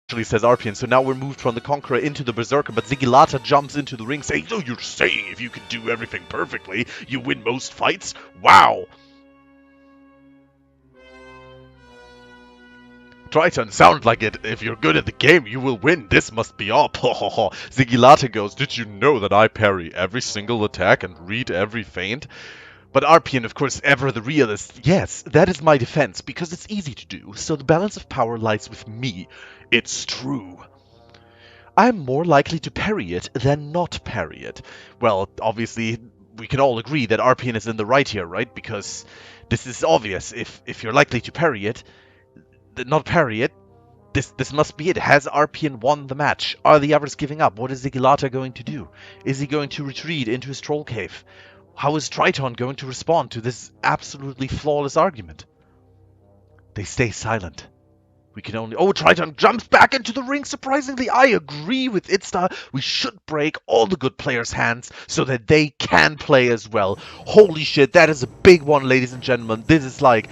says Arpian. So now we're moved from the Conqueror into the Berserker, but Sigillata jumps into the ring saying, "So you're saying if you can do everything perfectly, you win most fights? Wow!" Triton, sound like it. If you're good at the game, you will win. This must be all. Sigillata goes, "Did you know that I parry every single attack and read every feint?" But Arpian, of course, ever the realist, "Yes, that is my defense, because it's easy to do, so the balance of power lies with me. It's true. I'm more likely to parry it than not parry it." Well, obviously, we can all agree that Arpian is in the right here, right? Because this is obvious. If you're likely to parry it, not parry it, this must be it. Has Arpian won the match? Are the others giving up? What is Sigillata going to do? Is he going to retreat into his troll cave? How is Triton going to respond to this absolutely flawless argument? They stay silent. We can only... Oh, Triton jumps back into the ring, surprisingly. I agree with Itsta. We should break all the good players' hands so that they can play as well. Holy shit, that is a big one, ladies and gentlemen. This is like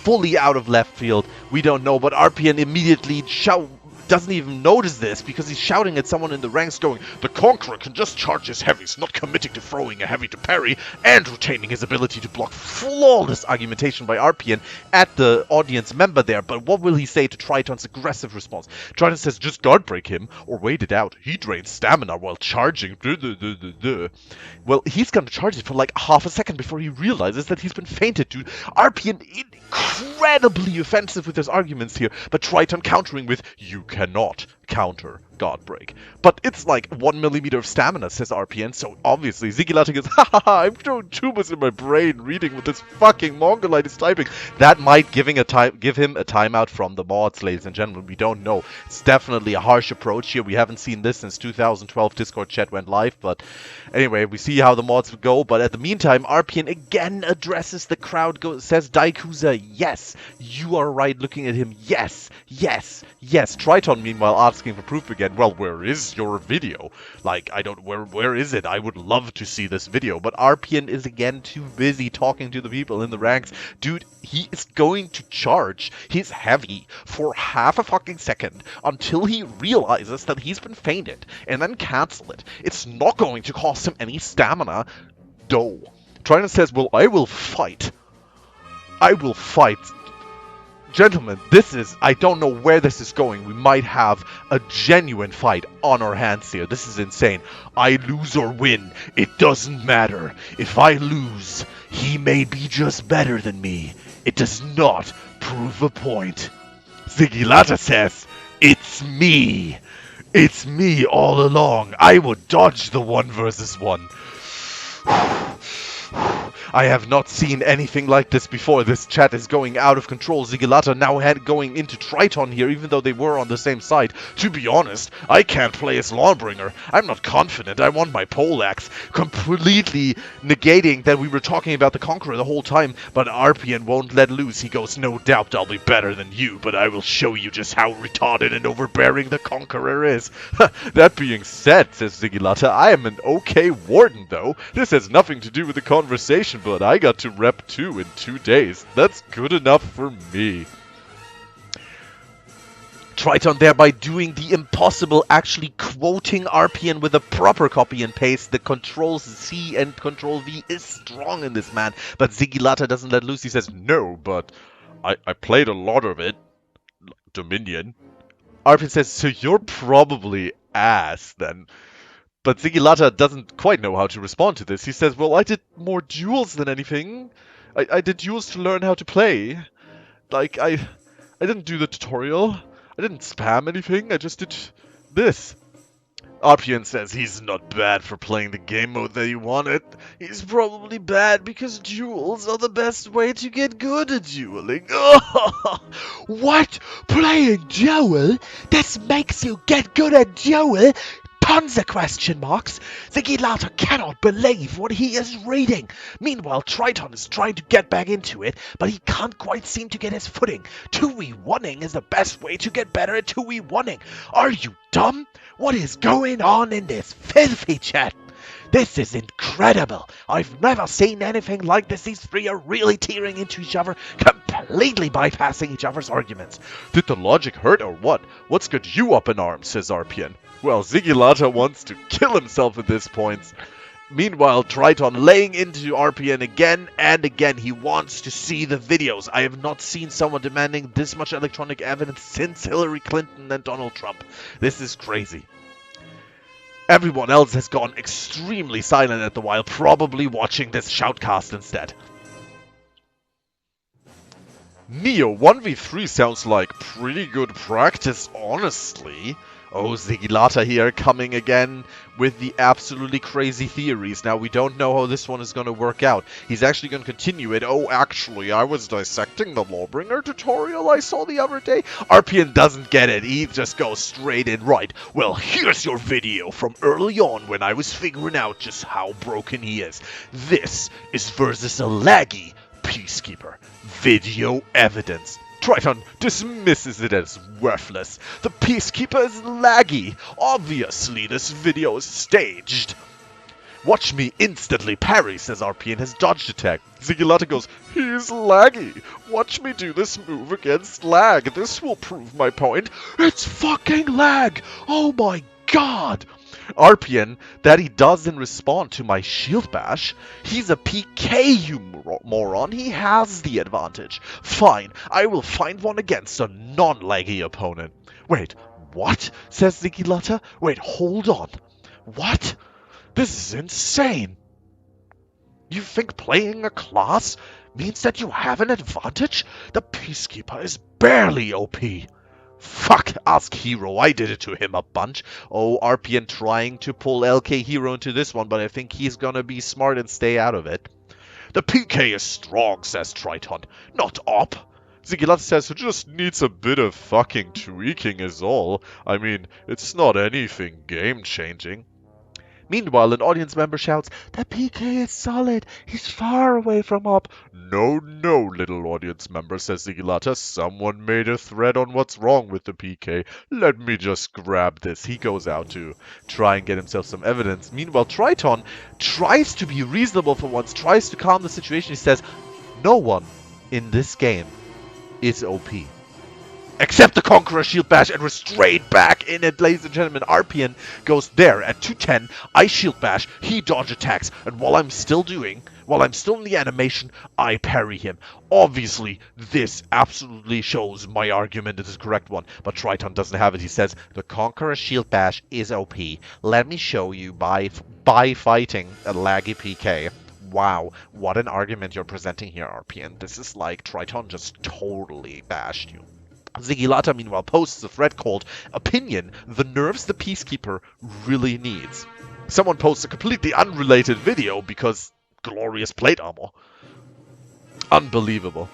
fully out of left field. We don't know, but Arpian immediately doesn't even notice this because he's shouting at someone in the ranks going, "The Conqueror can just charge his heavies, not committing to throwing a heavy to parry and retaining his ability to block." Flawless argumentation by Arpian at the audience member there, but what will he say to Triton's aggressive response? Triton says, "Just guard break him or wait it out. He drains stamina while charging." Well, he's gonna charge it for like half a second before he realizes that he's been feinted, dude. Arpian incredibly offensive with his arguments here, but Triton countering with, "You cannot counter guard break." But it's like 1 millimeter of stamina, says Arpian, so obviously Sigillata goes, "Ha ha ha, I'm throwing tumors in my brain reading what this fucking Mongolite is typing." That might give him a timeout from the mods, ladies and gentlemen. We don't know. It's definitely a harsh approach here. We haven't seen this since 2012 Discord chat went live, but anyway, we see how the mods go. But at the meantime, Arpian again addresses the crowd, says, "Daikusa, yes, you are right looking at him. Yes, yes, yes." Triton, meanwhile, asking for proof again. "Well, where is your video? Like, I don't... Where is it? I would love to see this video." But Arpian is again too busy talking to the people in the ranks. Dude, he is going to charge his heavy for half a fucking second until he realizes that he's been feinted and then cancel it. It's not going to cost him any stamina, though. Triton says, "Well, I will fight. I will fight." Gentlemen, I don't know where this is going. We might have a genuine fight on our hands here. This is insane. "I lose or win, it doesn't matter. If I lose, he may be just better than me. It does not prove a point." Sigillata says, "It's me. It's me all along. I would dodge the 1 versus 1. I have not seen anything like this before. This chat is going out of control." Sigillata now going into Triton here, even though they were on the same side. "To be honest, I can't play as Lawbringer. I'm not confident. I want my poleaxe." Completely negating that we were talking about the Conqueror the whole time, but Arpian won't let loose. He goes, "No doubt I'll be better than you, but I will show you just how retarded and overbearing the Conqueror is." "That being said," says Sigillata, "I am an okay warden, though. This has nothing to do with the conversation, but I got to rep 2 in 2 days. That's good enough for me." Triton thereby doing the impossible, actually quoting Arpian with a proper copy and paste. The Control-C and Control-V is strong in this man, but Sigillata doesn't let loose. He says, "No, but I played a lot of it. Dominion." Arpian says, "So you're probably ass, then." But Sigillata doesn't quite know how to respond to this. He says, "Well, I did more duels than anything. I did duels to learn how to play. Like, I didn't do the tutorial. I didn't spam anything. I just did this." Arpian says, "He's not bad for playing the game mode that you wanted. He's probably bad because duels are the best way to get good at dueling." What? Playing duel? This makes you get good at duel? Tons of question marks. Sigillata cannot believe what he is reading. Meanwhile, Triton is trying to get back into it, but he can't quite seem to get his footing. 2v1ing is the best way to get better at 2v1ing. Are you dumb? What is going on in this filthy chat? This is incredible. I've never seen anything like this. These three are really tearing into each other. completely bypassing each other's arguments. Did the logic hurt or what? What's got you up in arms, says RPN. Well, Zigilata wants to kill himself at this point. Meanwhile, Triton laying into RPN again and again. He wants to see the videos. I have not seen someone demanding this much electronic evidence since Hillary Clinton and Donald Trump. This is crazy. Everyone else has gone extremely silent at the while, probably watching this shoutcast instead. Neo 1v3 sounds like pretty good practice, honestly. Oh, Zigilata here coming again with the absolutely crazy theories. Now, we don't know how this one is going to work out. He's actually going to continue it. Oh, actually, I was dissecting the Lawbringer tutorial I saw the other day. RPN doesn't get it. He just goes straight in. Right, well, here's your video from early on when I was figuring out just how broken he is. This is versus a laggy Peacekeeper. Video evidence. Triton dismisses it as worthless. The Peacekeeper is laggy. Obviously, this video is staged. Watch me instantly parry, says RP in his dodge attack. Zigilata goes, he's laggy. Watch me do this move against lag. This will prove my point. It's fucking lag. Oh my god. RPN, that he does in response to my shield bash. He's a PK, you moron. He has the advantage. Fine, I will find one against a non-laggy opponent. Wait, what? Says Zigilata. Wait, hold on. What? This is insane. You think playing a class means that you have an advantage? The Peacekeeper is barely OP. Fuck, ask Hero. I did it to him a bunch. Oh, RPN trying to pull LK Hero into this one, but I think he's gonna be smart and stay out of it. The PK is strong, says Triton. Not op. Zigilata says it just needs a bit of fucking tweaking is all. I mean, it's not anything game-changing. Meanwhile, an audience member shouts, the PK is solid. He's far away from op. No, no, little audience member, says Zigilata. Someone made a thread on what's wrong with the PK. Let me just grab this. He goes out to try and get himself some evidence. Meanwhile, Triton tries to be reasonable for once, tries to calm the situation. He says, no one in this game is OP. Except the Conqueror Shield Bash, and we're straight back in it, ladies and gentlemen. RPN goes there at 210. I Shield Bash, he dodge attacks, and while I'm still in the animation, I parry him. Obviously, this absolutely shows my argument is the correct one, but Triton doesn't have it. He says, the Conqueror Shield Bash is OP. Let me show you by fighting a laggy PK. Wow, what an argument you're presenting here, RPN. This is like Triton just totally bashed you. Zigilata, meanwhile, posts a thread called Opinion, the nerves the Peacekeeper really needs. Someone posts a completely unrelated video because glorious plate armor. Unbelievable.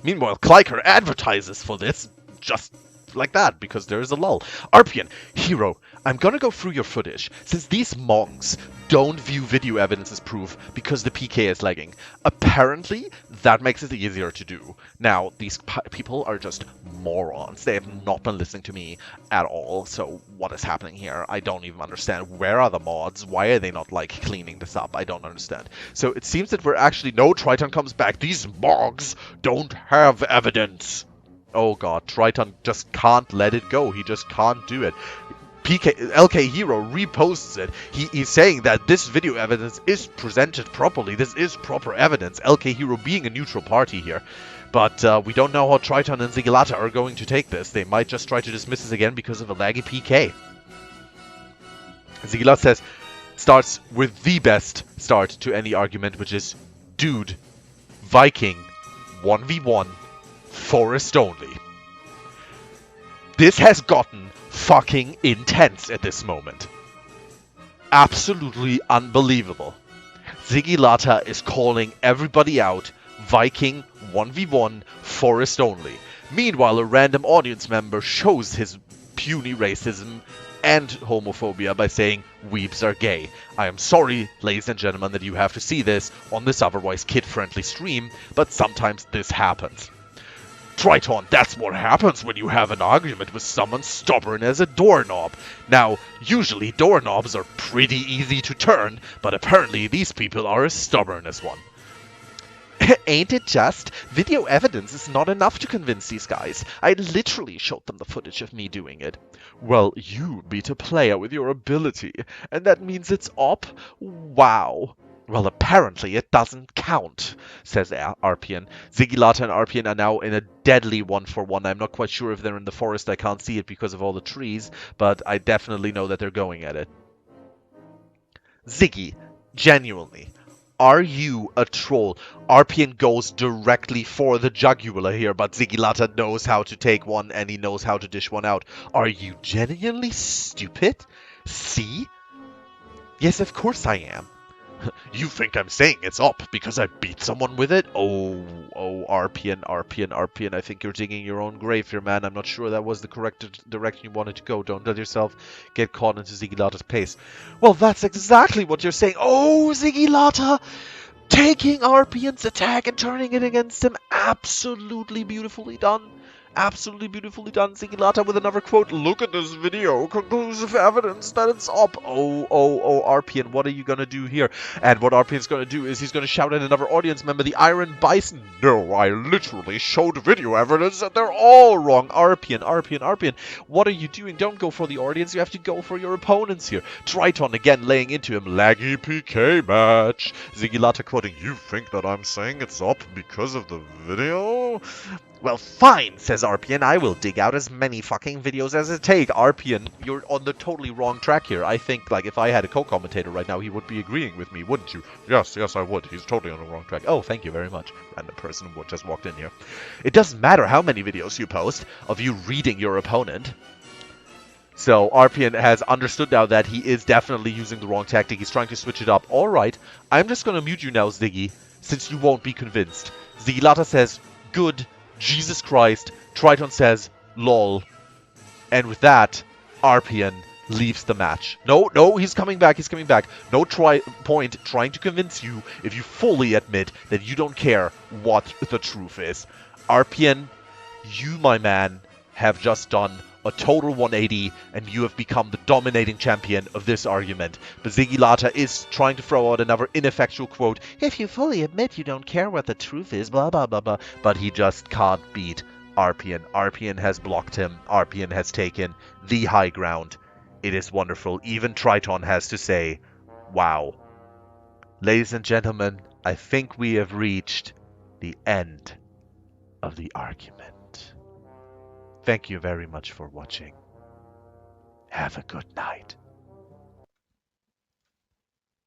Meanwhile, Kliker advertises for this just like that because there is a lull. RPN, Hero, I'm gonna go through your footage, since these monks don't view video evidence as proof because the PK is lagging. Apparently, that makes it easier to do. Now, these people are just morons. They have not been listening to me at all, so what is happening here? I don't even understand. Where are the mods? Why are they not, like, cleaning this up? I don't understand. So it seems that we're actually... No, Triton comes back. These monks don't have evidence. Oh god, Triton just can't let it go. He just can't do it. LK Hero reposts it. He's saying that this video evidence is presented properly. This is proper evidence. LK Hero being a neutral party here. But we don't know how Triton and Zigilata are going to take this. They might just try to dismiss this again because of a laggy PK. Zigilata says, starts with the best start to any argument, which is, dude, Viking, 1v1, forest only. This has gotten fucking intense at this moment. Absolutely unbelievable. Zigilata is calling everybody out, Viking 1v1, forest only. Meanwhile, a random audience member shows his puny racism and homophobia by saying, weebs are gay. I am sorry, ladies and gentlemen, that you have to see this on this otherwise kid-friendly stream, but sometimes this happens. Triton, that's what happens when you have an argument with someone stubborn as a doorknob. Now, usually doorknobs are pretty easy to turn, but apparently these people are as stubborn as one. Ain't it just? Video evidence is not enough to convince these guys. I literally showed them the footage of me doing it. Well, you beat a player with your ability, and that means it's op? Wow. Well, apparently it doesn't count, says Arpian. Zigilata and Arpian are now in a deadly 1-for-1. I'm not quite sure if they're in the forest. I can't see it because of all the trees, but I definitely know that they're going at it. Ziggy, genuinely, are you a troll? Arpian goes directly for the jugular here, but Zigilata knows how to take one and he knows how to dish one out. Are you genuinely stupid? See? Yes, of course I am. You think I'm saying it's up because I beat someone with it? Oh, Arpian, I think you're digging your own grave here, man. I'm not sure that was the correct direction you wanted to go. Don't let yourself get caught into Zigilata's pace. Well, that's exactly what you're saying. Oh, Zigilata! Taking Arpian's attack and turning it against him. Absolutely beautifully done. Absolutely beautifully done, Zigilata, with another quote. Look at this video. Conclusive evidence that it's up. Oh, Arpian, what are you going to do here? And what Arpian's going to do is he's going to shout at another audience member, the Iron Bison. No, I literally showed video evidence that they're all wrong. Arpian. What are you doing? Don't go for the audience. You have to go for your opponents here. Triton again laying into him. Laggy PK match. Zigilata quoting, you think that I'm saying it's up because of the video? Well, fine, says Arpian. I will dig out as many fucking videos as it takes. Arpian, you're on the totally wrong track here. I think, like, if I had a co-commentator right now, he would be agreeing with me, wouldn't you? Yes, I would. He's totally on the wrong track. Oh, thank you very much. Random person who just walked in here. It doesn't matter how many videos you post of you reading your opponent. So Arpian has understood now that he is definitely using the wrong tactic. He's trying to switch it up. All right, I'm just going to mute you now, Ziggy, since you won't be convinced. Zigilata says, good. Jesus Christ. Triton says, lol. And with that, Arpian leaves the match. No, he's coming back. No point trying to convince you if you fully admit that you don't care what the truth is. Arpian, you, my man, have just done a total 180, and you have become the dominating champion of this argument. But Zigilata is trying to throw out another ineffectual quote, if you fully admit you don't care what the truth is, blah, blah, blah, blah. But he just can't beat Arpian. Arpian has blocked him. Arpian has taken the high ground. It is wonderful. Even Triton has to say, wow. Ladies and gentlemen, I think we have reached the end of the argument. Thank you very much for watching. Have a good night.